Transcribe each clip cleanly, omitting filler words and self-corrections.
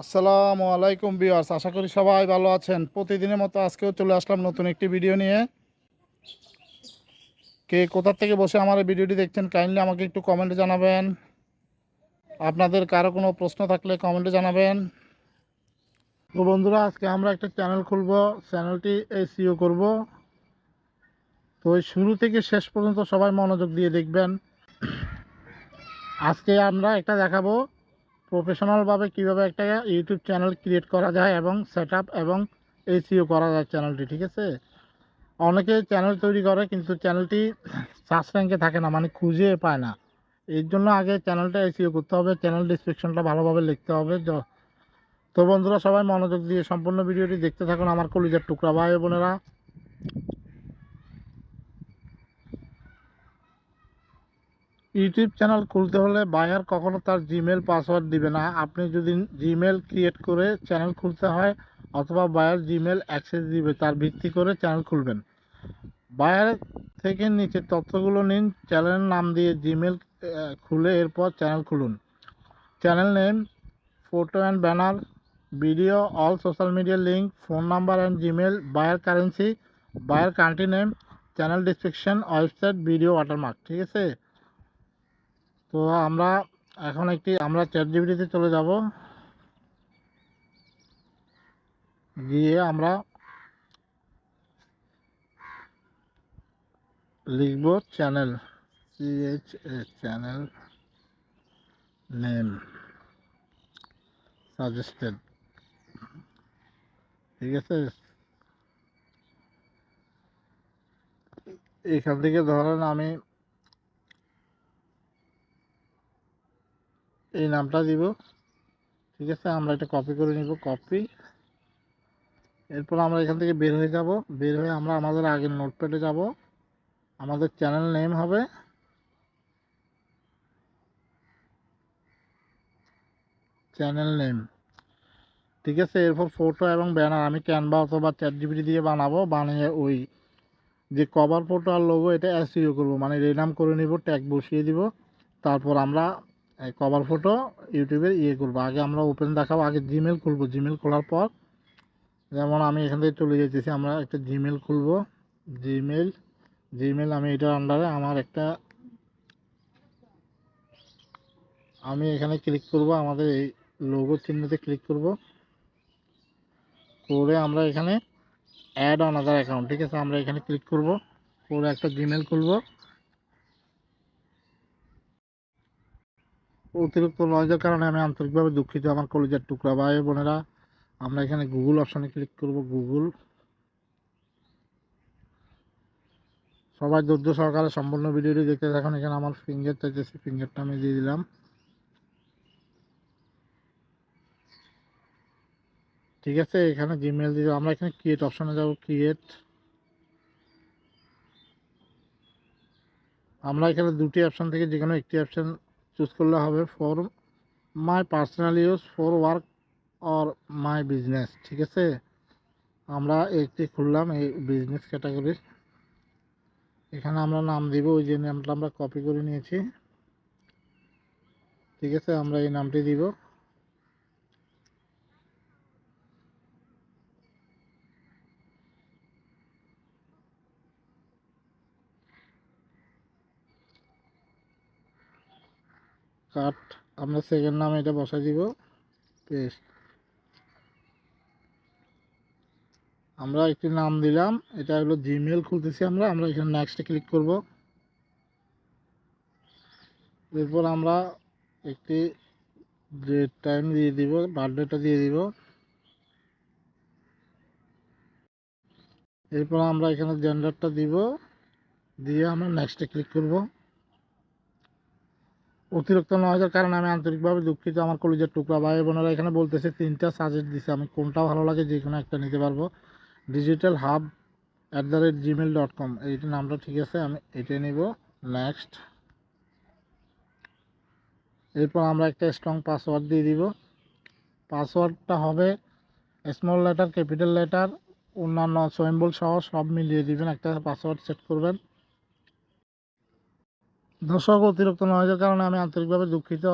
আসসালামু আলাইকুম ভিউয়ার্স, আশা করি সবাই ভালো আছেন। প্রতিদিনের মতো আজকেও চলে আসলাম নতুন একটি ভিডিও নিয়ে। কে কোথা থেকে বসে আমার এই ভিডিওটি দেখছেন কাইন্ডলি আমাকে একটু কমেন্টে জানাবেন। আপনাদের কারো কোনো প্রশ্ন থাকলে কমেন্টে জানাবেন। তো বন্ধুরা, আজকে আমরা একটা চ্যানেল খুলব, চ্যানেলটি এসইও করব। তো এই শুরু থেকে শেষ পর্যন্ত সবাই মনোযোগ দিয়ে দেখবেন। আজকে আমরা একটা দেখাবো প্রফেশনালভাবে কিভাবে একটা ইউটিউব চ্যানেল ক্রিয়েট করা যায় এবং সেট আপ এবং এসইও করা যায় চ্যানেলটি, ঠিক আছে। অনেকে চ্যানেল তৈরি করে কিন্তু চ্যানেলটি সার্চ র্যাঙ্কে থাকে না, মানে খুঁজে পায় না। এর জন্য আগে চ্যানেলটা এসইও করতে হবে, চ্যানেল ডিসক্রিপশনটা ভালোভাবে লিখতে হবে। তো বন্ধুরা, সবাই মনোযোগ দিয়ে সম্পূর্ণ ভিডিওটি দেখতে থাকুন আমার কলিজার টুকরা ভাই বোনেরা। ইউটিউব চ্যানেল খুলতে হলে বায়ার কখনো তার জিমেল পাসওয়ার্ড দিবে না। আপনি যদি জিমেল ক্রিয়েট করে চ্যানেল খুলতে হয় অথবা বায়ার জিমেল অ্যাক্সেস দিবে তার ভিত্তি করে চ্যানেল খুলবেন। বায়ার থেকে নিচে তথ্যগুলো নিন, চ্যানেলের নাম দিয়ে জিমেল খুলে এরপর চ্যানেল খুলুন। Channel name, photo and banner, video, all social media link, phone number and Gmail, buyer currency, buyer country name, channel description, website, video, watermark, ঠিক আছে। তো আমরা এখন আমরা চ্যাটজিপিটিতে চলে যাব, গিয়ে আমরা লিখব চ্যানেল, চ্যানেল নেম সাজেস্টেড, ঠিক আছে। এখান থেকে ধরেন আমি এই নামটা দিব, ঠিক আছে। আমরা এটা কপি করে নিব, কপি। এরপর আমরা এখান থেকে বের হয়ে যাব, বের হয়ে আমরা আমাদের আগের নোটপ্যাডে যাব। আমাদের চ্যানেল নেম হবে চ্যানেল নেম, ঠিক আছে। এরপর ফটো এবং ব্যানার আমি ক্যানভা অথবা চ্যাটজিপিটি দিয়ে বানাবো, বানিয়ে ওই যে কভার ফটো আর লোগো এটা এসইও করব, মানে রেনাম করে নিব, ট্যাগ বসিয়ে দিব। তারপর আমরা কভার ফটো ইউটিউবের করব। আগে আমরা ওপেন দেখাবো, আগে জিমেল খুলবো। জিমেল খোলার পর যেমন আমি এখান থেকে চলে যেতেছি, আমরা একটা জিমেল খুলব। জিমেল জিমেল আমি এটার আন্ডারে আমার একটা, আমি এখানে ক্লিক করব, আমাদের এই লোগো চিহ্নতে ক্লিক করব, করে আমরা এখানে অ্যাড আনাদার অ্যাকাউন্ট, ঠিক আছে, আমরা এখানে ক্লিক করব, করে একটা জিমেল খুলব। অতিরিক্ত নয়েজের কারণে আমি আন্তরিকভাবে দুঃখিত আমার কলেজের টুকরা ভাই বোনেরা। আমরা এখানে গুগল অপশানে ক্লিক করব, গুগল। সবাই ধৈর্য সহকারে সম্পূর্ণ ভিডিওটি দেখতে থাকুন। এখানে আমার ফিঙ্গার চাইতেছি, ফিঙ্গারটা আমি দিয়ে দিলাম, ঠিক আছে। এখানে জিমেল দিয়ে আমরা এখানে ক্রিয়েট অপশানে যাব, ক্রিয়েট। আমরা এখানে দুটি অপশান থেকে যে কোনো একটি অপশান চুজ করলে হবে। For my personal use, for work or my business, ঠিক আছে। আমরা একটি খুললাম এই বিজনেস ক্যাটাগরির। এখানে আমরা নাম দিব, ওই যে নামটা আমরা কপি করে নিয়েছি, ঠিক আছে। আমরা এই নামটি দিব। কাট, আমরা সেকেন্ড নাম এটা বসাই দিব, পেস্ট। আমরা একটি নাম দিলাম, এটা হলো জিমেল খুলতেছি আমরা। আমরা এখানে নেক্সটে ক্লিক করব। এরপর আমরা একটি ডেট টাইম দিয়ে দিব, বার্থডেটা দিয়ে দিব। এরপর আমরা এখানে জেন্ডারটা দিব, দিয়ে আমরা নেক্সটে ক্লিক করব। অতিরিক্ত নয়েজের কারণে আমি আন্তরিকভাবে দুঃখিত আমার কলেজের টুকরা ভাই বোনেরা। এখানে বলতেছে তিনটা সাজেস্ট দিছে, আমি কোনটা ভালো লাগে যে কোনো একটা নিতে পারবো। ডিজিটাল হাব @gmail.com, এইটা নামটা ঠিক আছে, আমি এটাই নিব, নেক্সট। এরপর আমরা একটা স্ট্রং পাসওয়ার্ড দিয়ে দিব। পাসওয়ার্ডটা হবে স্মল লেটার, ক্যাপিটাল লেটার, অন্যান্য সিম্বল সহ সব মিলিয়ে দিবেন, একটা পাসওয়ার্ড সেট করবেন। দর্শক, অতিরিক্ত নয়েজের কারণে আমি আন্তরিকভাবে দুঃখিত।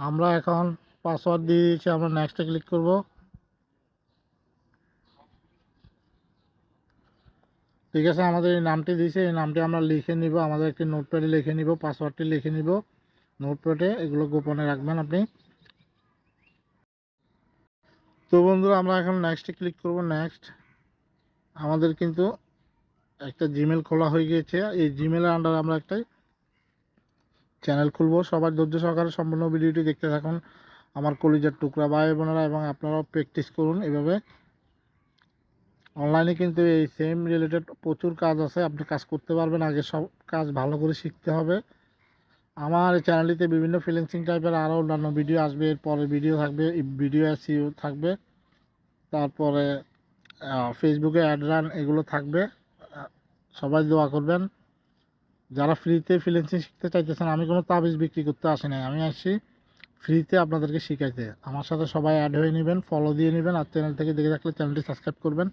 আমরা এখন পাসওয়ার্ড দিয়ে দিয়েছি, আমরা নেক্সটে ক্লিক করব। ঠিক আছে, আমাদের এই নামটি দিয়েছে, এই নামটি আমরা লিখে নিব, আমাদের একটি নোটপ্যাডে লিখে নিব, পাসওয়ার্ডটি লিখে নিব নোটপ্যাডে, এগুলো গোপনে রাখবেন আপনি। তো বন্ধুরা আমরা এখন নেক্সটে ক্লিক করব। নেক্সট আমাদের কিন্তু একটা জিমেল খোলা হয়ে গিয়েছে। এই জিমেলের আন্ডারে আমরা একটা চ্যানেল খুলব। সবার ধৈর্য সহকারে সম্পূর্ণ ভিডিওটি দেখতে থাকুন আমার কলিজার টুকরা ভাই বোনেরা, এবং আপনারাও প্র্যাকটিস করুন এভাবে। অনলাইনে কিন্তু এই সেম রিলেটেড প্রচুর কাজ আছে, আপনি কাজ করতে পারবেন। আগে সব কাজ ভালো করে শিখতে হবে। আমার এই চ্যানেলটিতে বিভিন্ন ফ্রিল্যান্সিং টাইপের আরও অন্যান্য ভিডিও আসবে, এরপরে ভিডিও থাকবে, ভিডিও এসইও থাকবে, তারপরে ফেসবুকে অ্যাড রান এগুলো থাকবে। সবাই দোয়া করবেন। যারা ফ্রিতে ফ্রিল্যান্সিং শিখতে চাইতেছেন, আমি কোনো তাবিজ বিক্রি করতে আসি নাই, আমি আসছি ফ্রিতে আপনাদেরকে শিখাইতে। আমার সাথে সবাই অ্যাড হয়ে নেবেন, ফলো দিয়ে নেবেন, আর চ্যানেল থেকে দেখে থাকলে চ্যানেলটি সাবস্ক্রাইব করবেন।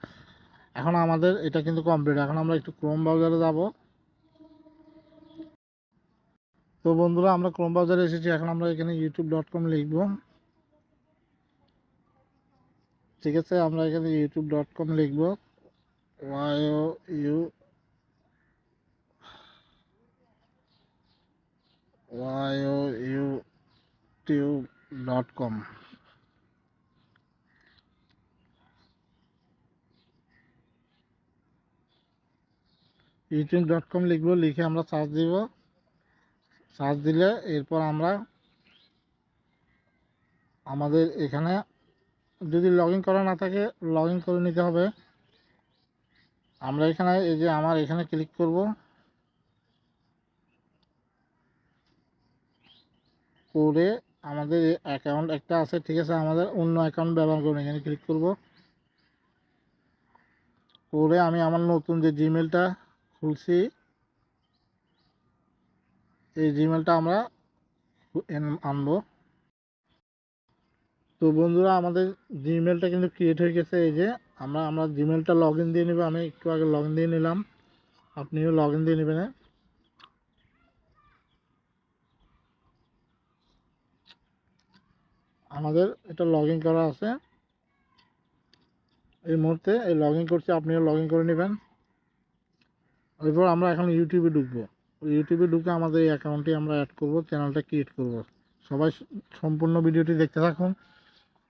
এখন আমাদের এটা কিন্তু কমপ্লিট। এখন আমরা একটু ক্রোম ব্রাউজারে যাব। তো বন্ধুরা আমরা ক্রোম ব্রাউজারে এসেছি। এখন আমরা এখানে youtube.com লিখব। ঠিক আছে, আমরা এখানে youtube.com লিখব, youtube.com। youtube.com লিখব, লিখে আমরা সার্চ দিব। সার্চ দিলে এরপর আমরা আমাদের এখানে যদি লগ ইন করা না থাকে, লগ ইন করে নিতে হবে। আমরা এখানে এই যে আমার এখানে ক্লিক করব, করে আমাদের অ্যাকাউন্ট একটা আছে, ঠিক আছে, আমাদের অন্য অ্যাকাউন্ট ব্যবহার করুন, এখানে ক্লিক করব। করে আমি আমার নতুন যে জিমেলটা খুলছি, এই জিমেলটা আমরা আনবো। তো বন্ধুরা আমাদের জিমেলটা কিন্তু ক্রিয়েট হয়ে গেছে। এই যে আমরা জিমেলটা লগ ইন দিয়ে নেব। আমি একটু আগে লগ ইন দিয়ে নিলাম, আপনিও লগ ইন দিয়ে নেবেন। আমাদের এটা লগ ইন করা আছে এই মুহূর্তে, এই লগ ইন করছি, আপনিও লগ ইন করে নেবেন। এরপর আমরা এখন ইউটিউবে ঢুকবো। ইউটিউবে ঢুকে আমাদের এই অ্যাকাউন্টটি আমরা অ্যাড করব, চ্যানেলটা ক্রিয়েট করব। সবাই সম্পূর্ণ ভিডিওটি দেখতে থাকুন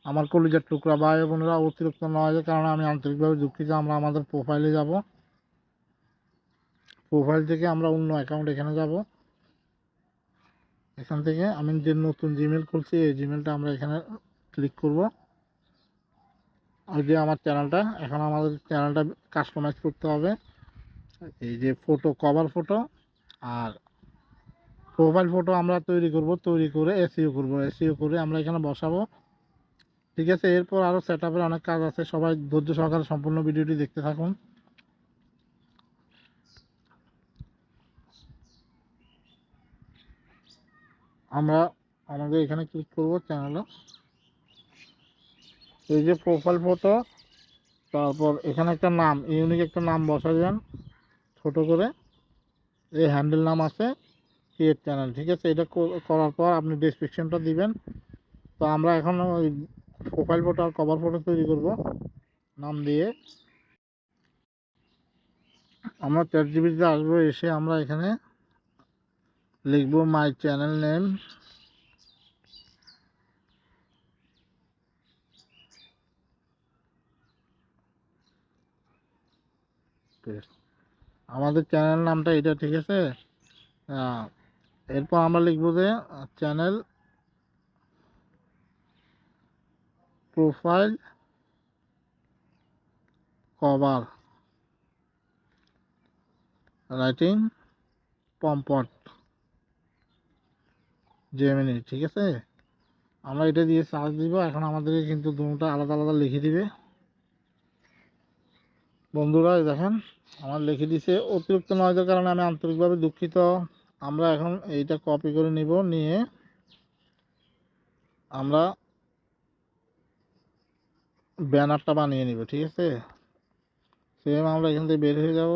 আমার কলিজার টুকরা ভাই বোনেরা। অতিরিক্ত নয়েজের কারণে আমি আন্তরিকভাবে দুঃখিত। আমরা আমাদের প্রোফাইলে যাব, প্রোফাইল থেকে আমরা অন্য অ্যাকাউন্ট এখানে যাব। এখান থেকে আমি যে নতুন জিমেল খুলছি, এই জিমেলটা আমরা এখানে ক্লিক করব। আর যে আমার চ্যানেলটা, এখন আমাদের চ্যানেলটা কাস্টমাইজ করতে হবে। এই যে ফটো, কভার ফটো আর প্রোফাইল ফটো আমরা তৈরি করব, তৈরি করে এসইও করব, এসইও করে আমরা এখানে বসাবো। ঠিক আছে, এরপর আরও সেটআপের অনেক কাজ আছে, সবাই ধৈর্য সহকারে সম্পূর্ণ ভিডিওটি দেখতে থাকুন। আমরা আমাদের এখানে ক্লিক করব চ্যানেলে, এই যে প্রোফাইল ফটো, তারপর এখানে একটা নাম, ইউনিক একটা নাম বসাবেন ছোট করে। এই হ্যান্ডেল নাম আছে ক্রিয়েট চ্যানেল। ঠিক আছে, এটা করার পর আপনি ডেসক্রিপশনটা দিবেন। তো আমরা এখন ওই প্রোফাইল ফটো আর কভার ফটো তৈরি করব নাম দিয়ে। আমরা চ্যাটজিপিটিতে আসবো, এসে আমরা এখানে লিখব মাই চ্যানেল নেম। আমাদের চ্যানেল নামটা এটা, ঠিক আছে। এরপর আমরা লিখব যে channel profile cover writing prompt Gemini. ঠিক আছে, আমরা এটা দিয়ে সার্চ দিব। এখন আমাদের কিন্তু দুটো আলাদা আলাদা লিখে দিবে। বন্ধুরা দেখেন আমার লিখে দিছে। অতিরিক্ত নয়েজের কারণে আমি আন্তরিকভাবে দুঃখিত। আমরা এখন এইটা কপি করে নিব, নিয়ে আমরা ব্যানারটা বানিয়ে নিব। ঠিক আছে, সেম আমরা এখান থেকে বের হয়ে যাব,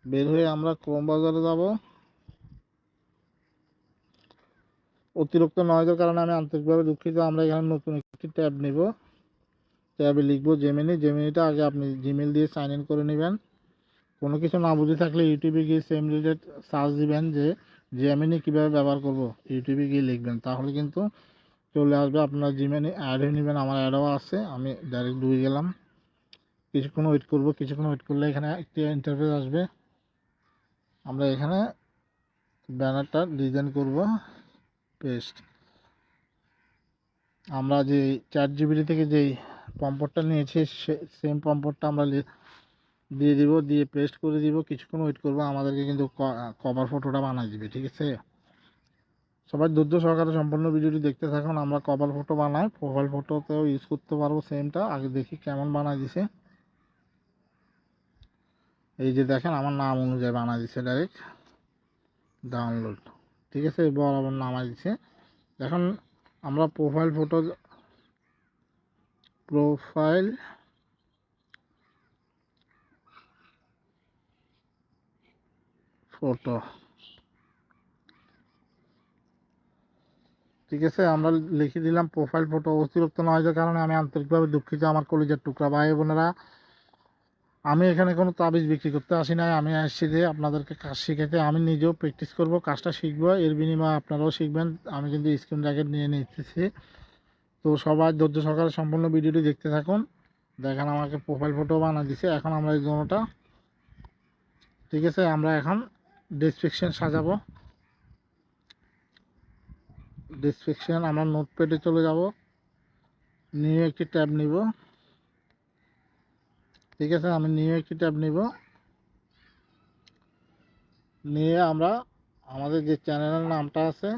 বের হয়ে আমরা ক্রোম ব্রাউজারে যাব। অতিরিক্ত নয়েজের কারণে আমি আন্তরিকভাবে দুঃখিত। আমরা এখানে নতুন একটি ট্যাব নিব, ট্যাবে লিখবো জেমিনি। জেমিনিটা আগে আপনি জিমেল দিয়ে সাইন ইন করে নেবেন। কোনো কিছু না বুঝে থাকলে ইউটিউবে গিয়ে সেম রিলেটেড সার্চ দিবেন যে জেমিনি কীভাবে ব্যবহার করব, ইউটিউবে গিয়ে লিখবেন, তাহলে কিন্তু চলে আসবে। আপনার জিমেনি অ্যাড হয়ে নেবেন, আমার অ্যাডও আছে। আমি ডাইরেক্ট ঢুকে গেলাম, কিছুক্ষণ ওয়েট করব। কিছুক্ষণ ওয়েট করলে এখানে একটি ইন্টারফেস আসবে। আমরা এখানে ব্যানারটা ডিজাইন করব, পেস্ট। আমরা যে ChatGPT থেকে যেই প্রম্পটটা নিয়েছি সেম প্রম্পটটা আমরা দিয়ে দিব, দিয়ে পেস্ট করে দিব। কিছুক্ষণ ওয়েট করবো, আমাদেরকে কিন্তু কভার ফটোটা বানিয়ে দিবে। ঠিক আছে, সবাই ধৈর্য সহকারে সম্পূর্ণ ভিডিওটি দেখতে থাকুন। আমরা কভার ফটো বানাই, প্রোফাইল ফটোতেও ইউজ করতে পারবো সেমটা। আগে দেখি কেমন বানাই দিছে। এই যে দেখেন আমার নাম অনুযায়ী বানাই দিছে, ডাইরেক্ট ডাউনলোড। ঠিক আছে, বরাবর নামাই দিছে। এখন আমরা প্রোফাইল ফটো ঠিক আছে, আমরা লিখে দিলাম প্রোফাইল ফটো। অতিরিক্ত নয়েজের কারণে আমি আন্তরিকভাবে দুঃখিত আমার কলিজার টুকরা ভাই বোনেরা। আমি এখানে কোনো তাবিজ বিক্রি করতে আসি নাই, আমি আসছি যে আপনাদেরকে কাজ শিখাতে। আমি নিজেও প্র্যাকটিস করব, কাজটা শিখবো, এর বিনিময়ে আপনারাও শিখবেন। আমি কিন্তু স্ক্রিন রেকর্ড নিয়ে নিতেছি। তো সবাই ধৈর্য সহকারে সম্পূর্ণ ভিডিওটি দেখতে থাকুন। দেখেন আমাকে প্রোফাইল ফটো বানিয়ে দিছে। এখন আমরা এই জন্যটা, ঠিক আছে, আমরা এখন ডেসক্রিপশন সাজাবো। ডেসক্রিপশন আমরা নোটপ্যাডে চলে যাব, নিউ একটি ট্যাব নিব। ঠিক আছে, আমি নিউ একটি ট্যাব নিব, নিয়ে আমরা আমাদের যে চ্যানেলের নামটা আছে,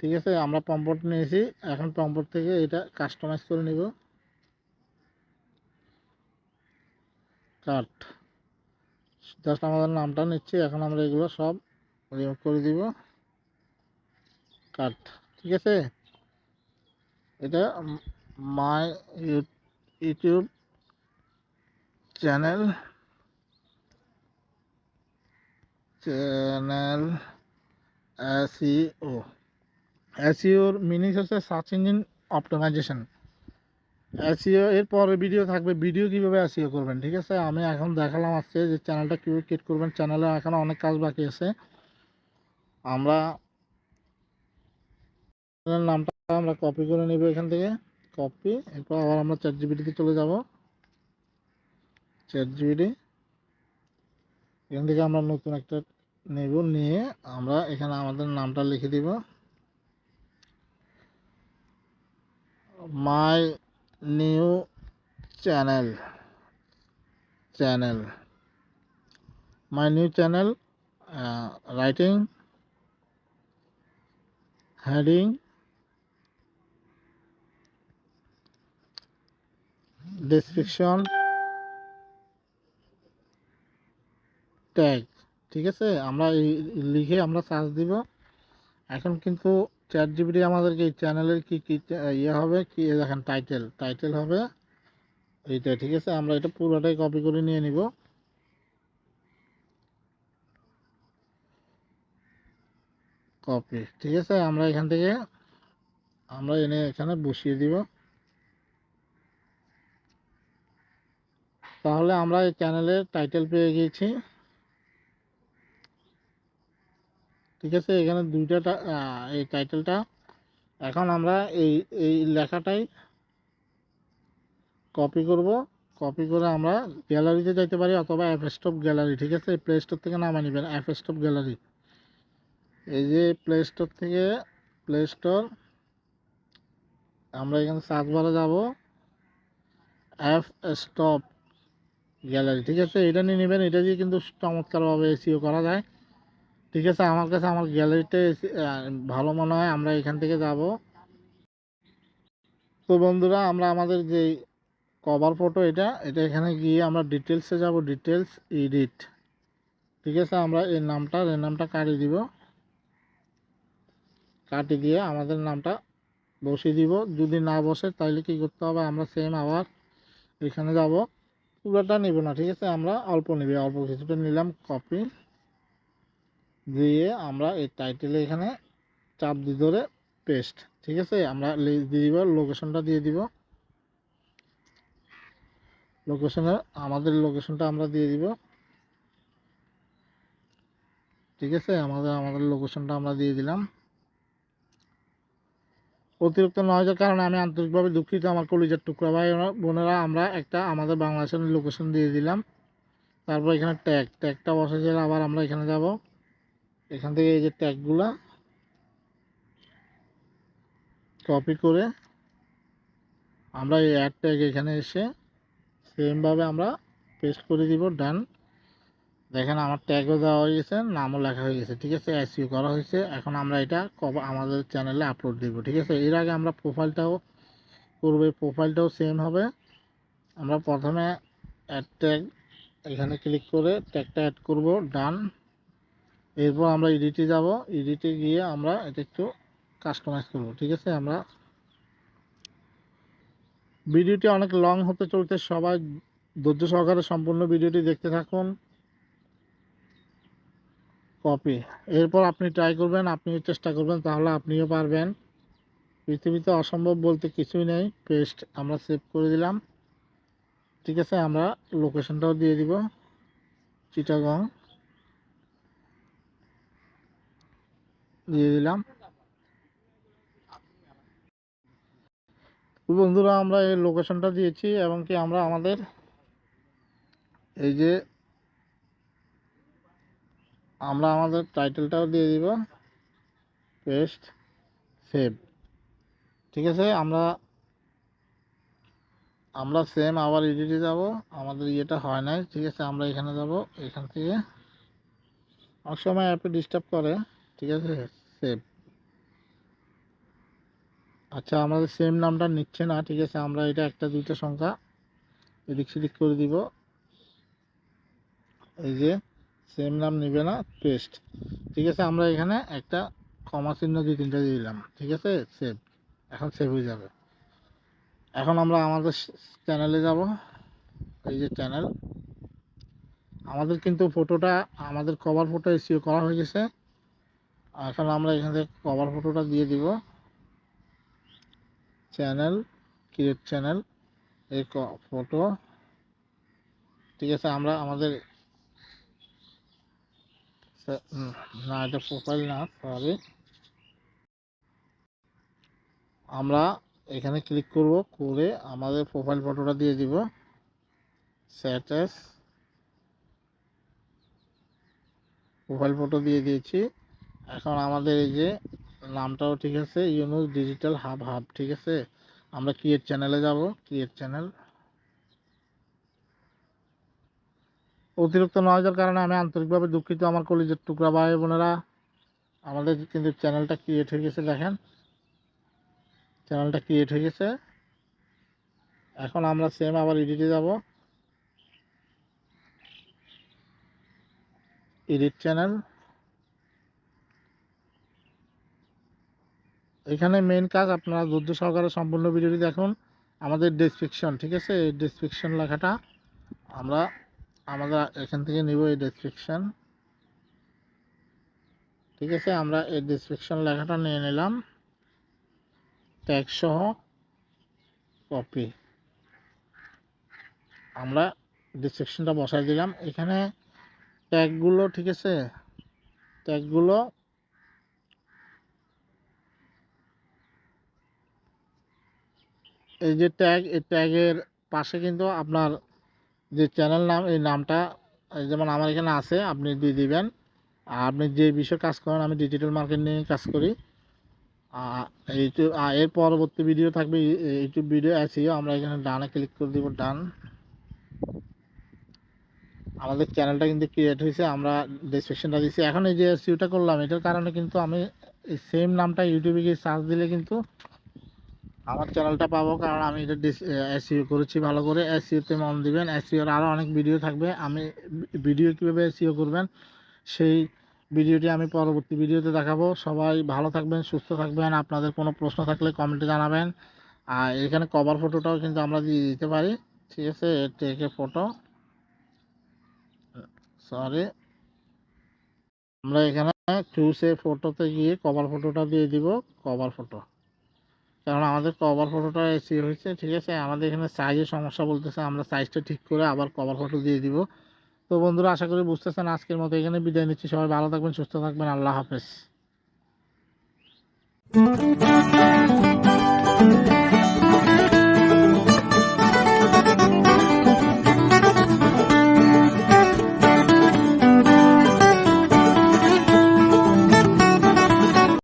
ঠিক আছে, আমরা প্রম্পট নিয়েছি। এখন প্রম্পট থেকে এটা কাস্টমাইজ করে নিব। কাট, জাস্ট আমাদের নামটা নিচ্ছি। এখন আমরা এগুলো সব রিমুভ করে দিব, কাট। ঠিক আছে, এটা মাই ইউটিউব চ্যানেল এসইও। এসইওর মিনিংস হচ্ছে সার্চ ইঞ্জিন অপটিমাইজেশন। এসইও এর পরে ভিডিও থাকবে, ভিডিও কীভাবে এসইও করবেন। ঠিক আছে, আমি এখন দেখালাম আজকে যে চ্যানেলটা কীভাবে ক্রিয়েট করবেন। চ্যানেলে এখন অনেক কাজ বাকি আছে। আমরা নামটা আমরা কপি করে নেব এখান থেকে, কপি। এরপর আবার আমরা ChatGPT-তে চলে যাব। ChatGPT, এখান থেকে আমরা নতুন একটা নেব, নিয়ে আমরা এখানে আমাদের নামটা লিখে দিব। My new channel, my new channel, writing, heading, description, tag. ঠিক আছে, আমরা এই লিখে আমরা সার্চ দিব। এখন কিন্তু ChatGPT আমাদেরকে এই চ্যানেলের কি কি ইয়ে হবে, কি দেখেন টাইটেল হবে এইটা। ঠিক আছে, আমরা এটা পুরোটাই কপি করে নিয়ে নিব। কপি, ঠিক আছে, আমরা এখান থেকে আমরা এনে এখানে বসিয়ে দিব। তাহলে আমরা এই চ্যানেলের টাইটেল পেয়ে গিয়েছি। ঠিক আছে, এখানে দুইটা এই টাইটেলটা। এখন আমরা এই এই লেখাটাই কপি করব। কপি করে আমরা গ্যালারিতে যাইতে পারি অথবা অ্যাপস্টপ গ্যালারি। ঠিক আছে, প্লে স্টোর থেকে নামা নেবেন অ্যাপস্টপ গ্যালারি। এই যে প্লে স্টোর থেকে, প্লে স্টোর, আমরা এখানে সার্চ বারে যাব, অ্যাপস্টপ গ্যালারি। ঠিক আছে, এটা নিয়ে নেবেন। এটা দিয়ে কিন্তু চমৎকারভাবে এসইও করা যায়। ঠিক আছে, আমার কাছে আমার গ্যালারিতে ভালো মনে হয়। আমরা এখান থেকে যাব। তো বন্ধুরা, আমরা আমাদের যে কভার ফটো এটা এখানে গিয়ে আমরা ডিটেলসে যাব, ডিটেলস, এডিট। ঠিক আছে, আমরা এর নামটা কাটিয়ে দিব। কাটিয়ে দিয়ে আমাদের নামটা বসিয়ে দিব। যদি না বসে তাহলে কি করতে হবে, আমরা সেম আবার এখানে যাব। পুরোটা নিব না, ঠিক আছে, আমরা অল্প নিব, অল্প কিছুটা নিলাম। কপি দিয়ে আমরা এই টাইটেলে এখানে চাপ দিয়ে ধরে পেস্ট। ঠিক আছে, আমরা দিয়ে দিব, লোকেশনটা দিয়ে দিব, আমাদের লোকেশনটা আমরা দিয়ে দিব। ঠিক আছে, আমাদের লোকেশনটা আমরা দিয়ে দিলাম। অতিরিক্ত নয়েজের কারণে আমি আন্তরিকভাবে দুঃখিত আমার কলিজার টুকরা ভাই বোনেরা। আমরা একটা আমাদের বাংলাদেশের লোকেশন দিয়ে দিলাম। তারপর এখানে ট্যাগটা বসেছে, আবার আমরা এখানে যাব, এখান থেকে এই যে ট্যাগগুলা কপি করে আমরা এই অ্যাড ট্যাগ এখানে এসে সেমভাবে আমরা পেস্ট করে দিব। ডান। দেখেন আমার ট্যাগও দেওয়া হয়ে গেছে, নামও লেখা হয়ে গেছে। ঠিক আছে, এসইও করা হয়েছে। এখন আমরা এটা আমাদের চ্যানেলে আপলোড দিব। ঠিক আছে, এর আগে আমরা প্রোফাইলটাও করব, প্রোফাইলটাও সেম হবে। আমরা প্রথমে অ্যাড ট্যাগ এখানে ক্লিক করে ট্যাগটা অ্যাড করব। ডান। এরপর আমরা এডিটে যাব, এডিটে গিয়ে আমরা এটা একটু কাস্টমাইজ করব। ঠিক আছে, আমরা ভিডিওটি অনেক লং হতে চলতে, সবাই ধৈর্য সহকারে সম্পূর্ণ ভিডিওটি দেখতে থাকুন। কপি। এরপর আপনি ট্রাই করবেন, আপনিও চেষ্টা করবেন, তাহলে আপনিও পারবেন। পৃথিবীতে অসম্ভব বলতে কিছুই নেই। পেস্ট আমরা সেভ করে দিলাম। ঠিক আছে, আমরা লোকেশনটাও দিয়ে দিব, চিটাগং দিয়ে দিলাম। বন্ধুরা, আমরা এই লোকেশনটা দিয়েছি এবং কি আমরা আমাদের এই যে আমরা আমাদের টাইটেলটাও দিয়ে দিব, পেস্ট সেভ। ঠিক আছে, আমরা সেম আবার এডিটে যাব, আমাদের ইয়েটা হয় নাই। ঠিক আছে, আমরা এখানে যাব, এখান থেকে অনেক সময় অ্যাপে ডিস্টার্ব করে। ঠিক আছে, সেভ। আচ্ছা, আমাদের সেম নামটা নিচ্ছে না। ঠিক আছে, আমরা এটা একটা দুইটা সংখ্যা এদিক সেদিক করে দিব। এই যে সেম নাম নিবে না, পেস্ট। ঠিক আছে, আমরা এখানে একটা কমা চিহ্ন 2-3টা দিয়ে দিলাম। ঠিক আছে, সেভ। এখন সেভ হয়ে যাবে। এখন আমরা আমাদের চ্যানেলে যাব। এই যে চ্যানেল, আমাদের কিন্তু ফটোটা, আমাদের কভার ফটো এসইও করা হয়ে গেছে। এখন আমরা এখান থেকে কভার ফটোটা দিয়ে দিব। চ্যানেল, ক্রিয়েট চ্যানেল, এই ফটো। ঠিক আছে, আমরা আমাদের না, এটা প্রোফাইল না, সরি। আমরা এখানে ক্লিক করব, করে আমাদের প্রোফাইল ফটোটা দিয়ে দিব। স্ট্যাটাস, প্রোফাইল ফটো দিয়ে দিয়েছি। এখন আমাদের এই যে নামটাও ঠিক আছে, ইউনুস ডিজিটাল হাব। ঠিক আছে, আমরা ক্রিয়েট চ্যানেলে যাব, ক্রিয়েট চ্যানেল। অতিরিক্ত নয়েজের কারণে আমি আন্তরিকভাবে দুঃখিত আমার কলিজার টুকরা ভাই বোনেরা। আমাদের কিন্তু চ্যানেলটা ক্রিয়েট হয়ে গেছে, দেখেন চ্যানেলটা ক্রিয়েট হয়ে গেছে। এখন আমরা সেম আবার এডিটে যাব, এডিট চ্যানেল। এখানে মেইন কাজ, আপনারা ধৈর্য সহকারে সম্পূর্ণ ভিডিওটি দেখুন। আমাদের ডেসক্রিপশন, ঠিক আছে, এই ডেসক্রিপশন লেখাটা আমরা আমাদের এখান থেকে নিব, এই ডেসক্রিপশন। ঠিক আছে, আমরা এই ডেসক্রিপশন লেখাটা নিয়ে নিলাম, ট্যাগ সহ কপি। আমরা ডেসক্রিপশনটা বসাই দিলাম এখানে। ট্যাগগুলো, ঠিক আছে, ট্যাগগুলো এই যে ট্যাগ, এই ট্যাগের পাশে কিন্তু আপনার যে চ্যানেল নাম, এই নামটা যেমন আমার এখানে আছে, আপনি দিয়ে দিবেন। আর আপনি যে বিষয়ে কাজ করেন, আমি ডিজিটাল মার্কেটিং নিয়ে কাজ করি। ইউটিউব, এর পরবর্তী ভিডিও থাকবে ইউটিউব ভিডিও এসইও। আমরা এখানে ডানে ক্লিক করে দিব, ডান। আমাদের চ্যানেলটা কিন্তু ক্রিয়েট হয়েছে, আমরা ডেসক্রিপশনটা দিচ্ছি। এখন এই যে এসইওটা করলাম, এটার কারণে কিন্তু আমি এই সেম নামটা ইউটিউবে গিয়ে সার্চ দিলে কিন্তু আমার চ্যানেলটা পাবো, কারণ আমি এটা এসইও করেছি ভালো করে। এসইওতে মন দিবেন, এসইওর আরও অনেক ভিডিও থাকবে। আমি ভিডিও কীভাবে এসইও করবেন সেই ভিডিওটি আমি পরবর্তী ভিডিওতে দেখাবো। সবাই ভালো থাকবেন, সুস্থ থাকবেন। আপনাদের কোনো প্রশ্ন থাকলে কমেন্টে জানাবেন। আর এখানে কভার ফটোটাও কিন্তু আমরা দিয়ে দিতে পারি। ঠিক আছে, টেকে ফটো, সরি, আমরা এখানে চুজে ফটোতে গিয়ে কভার ফটোটা দিয়ে দিব, কভার ফটো। কারণ আমাদের কভার ফটোটা এসি হয়েছে, ঠিক আছে। আমাদের এখানে সাইজের সমস্যা বলতেছে, আমরা সাইজটা ঠিক করে আবার কভার ফটো দিয়ে দিব। তো বন্ধুরা, আশা করি বুঝতেছেন। আজকের মতো এখানে বিদায় নিচ্ছি। সবাই ভালো থাকবেন, সুস্থ থাকবেন। আল্লাহ হাফেজ।